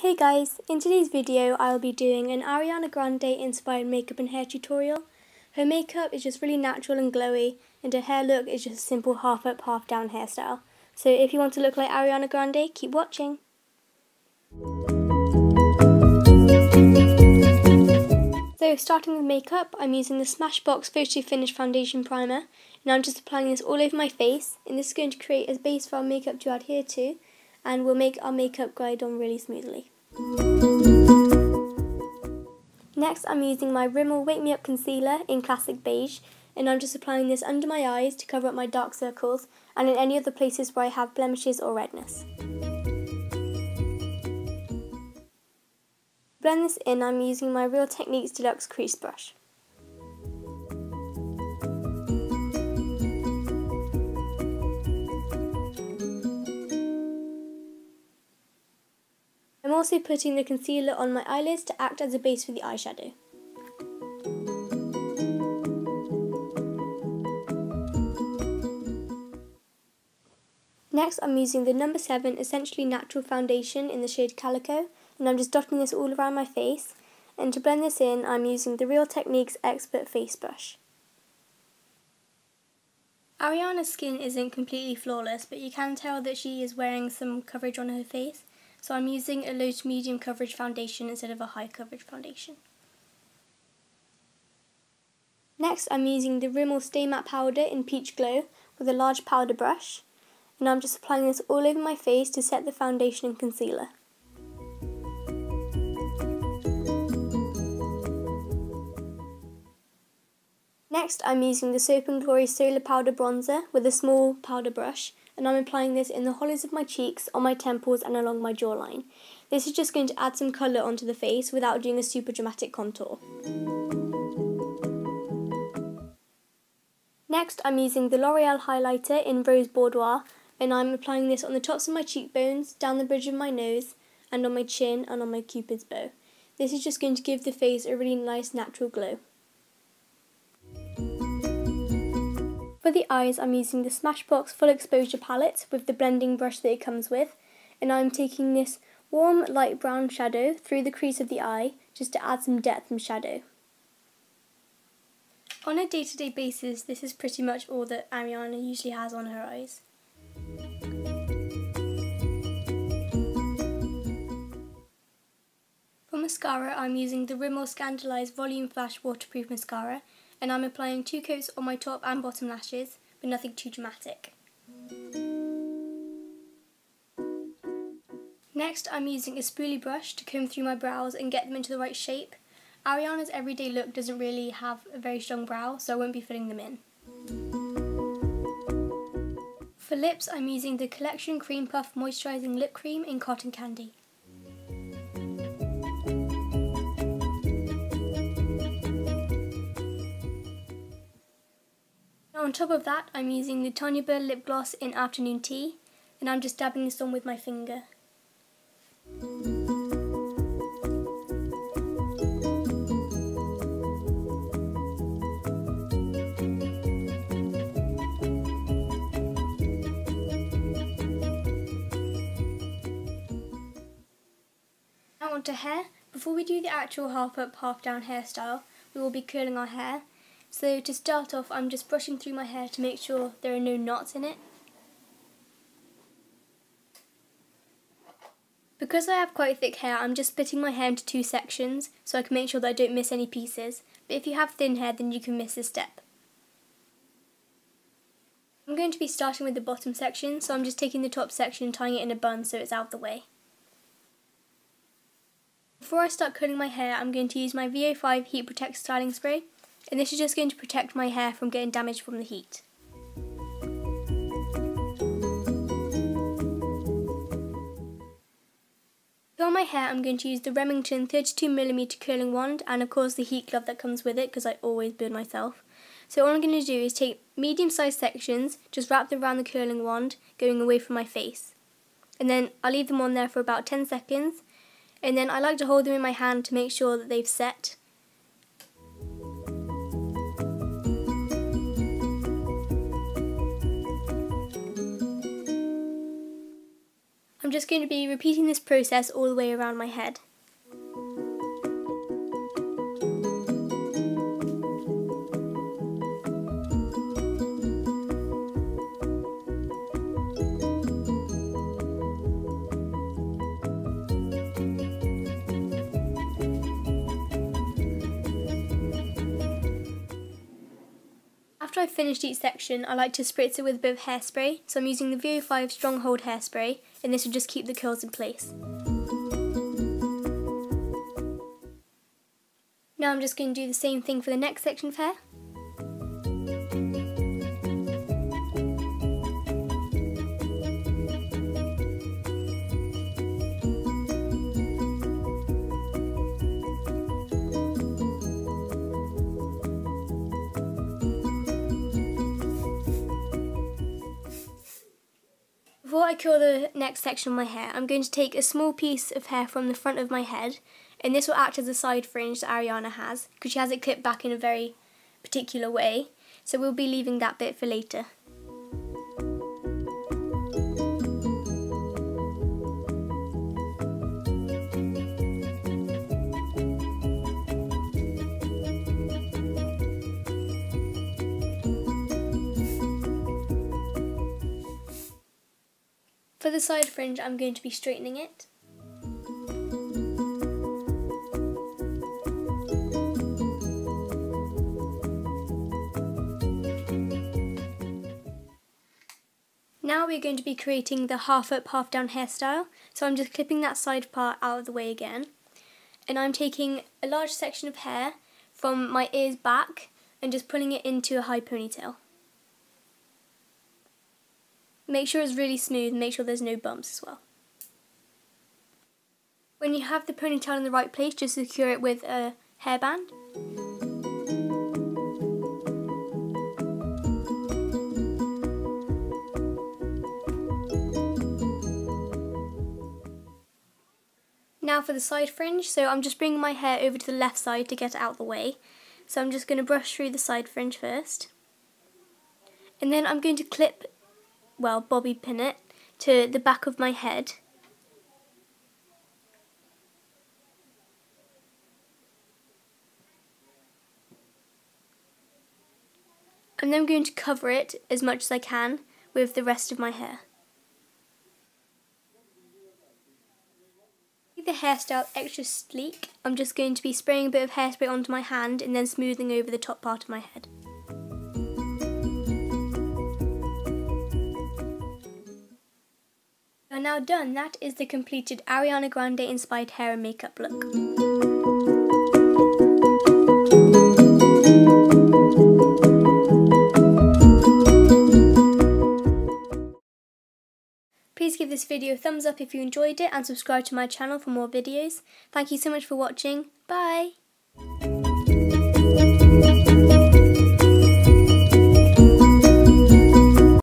Hey guys, in today's video I'll be doing an Ariana Grande inspired makeup and hair tutorial. Her makeup is just really natural and glowy, and her hair look is just a simple half up, half down hairstyle. So if you want to look like Ariana Grande, keep watching. So starting with makeup, I'm using the Smashbox Photo Finish Foundation Primer, and I'm just applying this all over my face, and this is going to create a base for our makeup to adhere to, and will make our makeup glide on really smoothly. Next, I'm using my Rimmel Wake Me Up Concealer in Classic Beige, and I'm just applying this under my eyes to cover up my dark circles and in any other places where I have blemishes or redness. To blend this in, I'm using my Real Techniques Deluxe crease brush. I'm also putting the concealer on my eyelids to act as a base for the eyeshadow. Next, I'm using the No. 7 Essentially Natural Foundation in the shade Calico, and I'm just dotting this all around my face, and to blend this in, I'm using the Real Techniques Expert Face Brush. Ariana's skin isn't completely flawless, but you can tell that she is wearing some coverage on her face. So I'm using a low to medium coverage foundation instead of a high coverage foundation. Next, I'm using the Rimmel Stay Matte Powder in Peach Glow with a large powder brush, and I'm just applying this all over my face to set the foundation and concealer. Next, I'm using the Soap&Glory Solar Powder Bronzer with a small powder brush, and I'm applying this in the hollows of my cheeks, on my temples and along my jawline. This is just going to add some colour onto the face without doing a super dramatic contour. Next, I'm using the L'Oreal highlighter in Rose Boudoir, and I'm applying this on the tops of my cheekbones, down the bridge of my nose, and on my chin and on my cupid's bow. This is just going to give the face a really nice natural glow. For the eyes, I'm using the Smashbox Full Exposure palette with the blending brush that it comes with, and I'm taking this warm light brown shadow through the crease of the eye just to add some depth and shadow. On a day-to-day basis, this is pretty much all that Ariana usually has on her eyes. For mascara, I'm using the Rimmel Scandeleyes Volume Flash Waterproof Mascara, and I'm applying 2 coats on my top and bottom lashes, but nothing too dramatic. Next, I'm using a spoolie brush to comb through my brows and get them into the right shape. Ariana's everyday look doesn't really have a very strong brow, so I won't be filling them in. For lips, I'm using the Collection Cream Puff Moisturising Lip Cream in Cotton Candy. On top of that, I'm using the Tanya Burr Lip Gloss in Afternoon Tea, and I'm just dabbing this on with my finger. Now onto hair. Before we do the actual half up, half down hairstyle, we will be curling our hair. So to start off, I'm just brushing through my hair to make sure there are no knots in it. Because I have quite thick hair, I'm just splitting my hair into 2 sections so I can make sure that I don't miss any pieces. But if you have thin hair, then you can miss this step. I'm going to be starting with the bottom section, so I'm just taking the top section and tying it in a bun so it's out of the way. Before I start curling my hair, I'm going to use my VO5 Heat Protect Styling Spray. And this is just going to protect my hair from getting damaged from the heat. To curl my hair, I'm going to use the Remington 32mm curling wand, and of course the heat glove that comes with it, because I always burn myself. So all I'm going to do is take medium-sized sections, just wrap them around the curling wand, going away from my face. And then I'll leave them on there for about 10 seconds, and then I like to hold them in my hand to make sure that they've set. just going to be repeating this process all the way around my head. After I've finished each section, I like to spritz it with a bit of hairspray, so I'm using the VO5 Strong Hold hairspray, and this will just keep the curls in place. Now I'm just going to do the same thing for the next section of hair. Before I curl the next section of my hair, I'm going to take a small piece of hair from the front of my head, and this will act as a side fringe that Ariana has, because she has it clipped back in a very particular way, so we'll be leaving that bit for later. For the side fringe, I'm going to be straightening it. Now we're going to be creating the half up, half down hairstyle. So I'm just clipping that side part out of the way again. And I'm taking a large section of hair from my ears back and just pulling it into a high ponytail. Make sure it's really smooth and make sure there's no bumps as well. When you have the ponytail in the right place, just secure it with a hairband. Now for the side fringe, so I'm just bringing my hair over to the left side to get it out of the way. So I'm just going to brush through the side fringe first. And then I'm going to clip, well, bobby pin it to the back of my head. And then I'm going to cover it as much as I can with the rest of my hair. To make the hairstyle extra sleek, I'm just going to be spraying a bit of hairspray onto my hand and then smoothing over the top part of my head. And now done, that is the completed Ariana Grande inspired hair and makeup look. Please give this video a thumbs up if you enjoyed it and subscribe to my channel for more videos. Thank you so much for watching. Bye!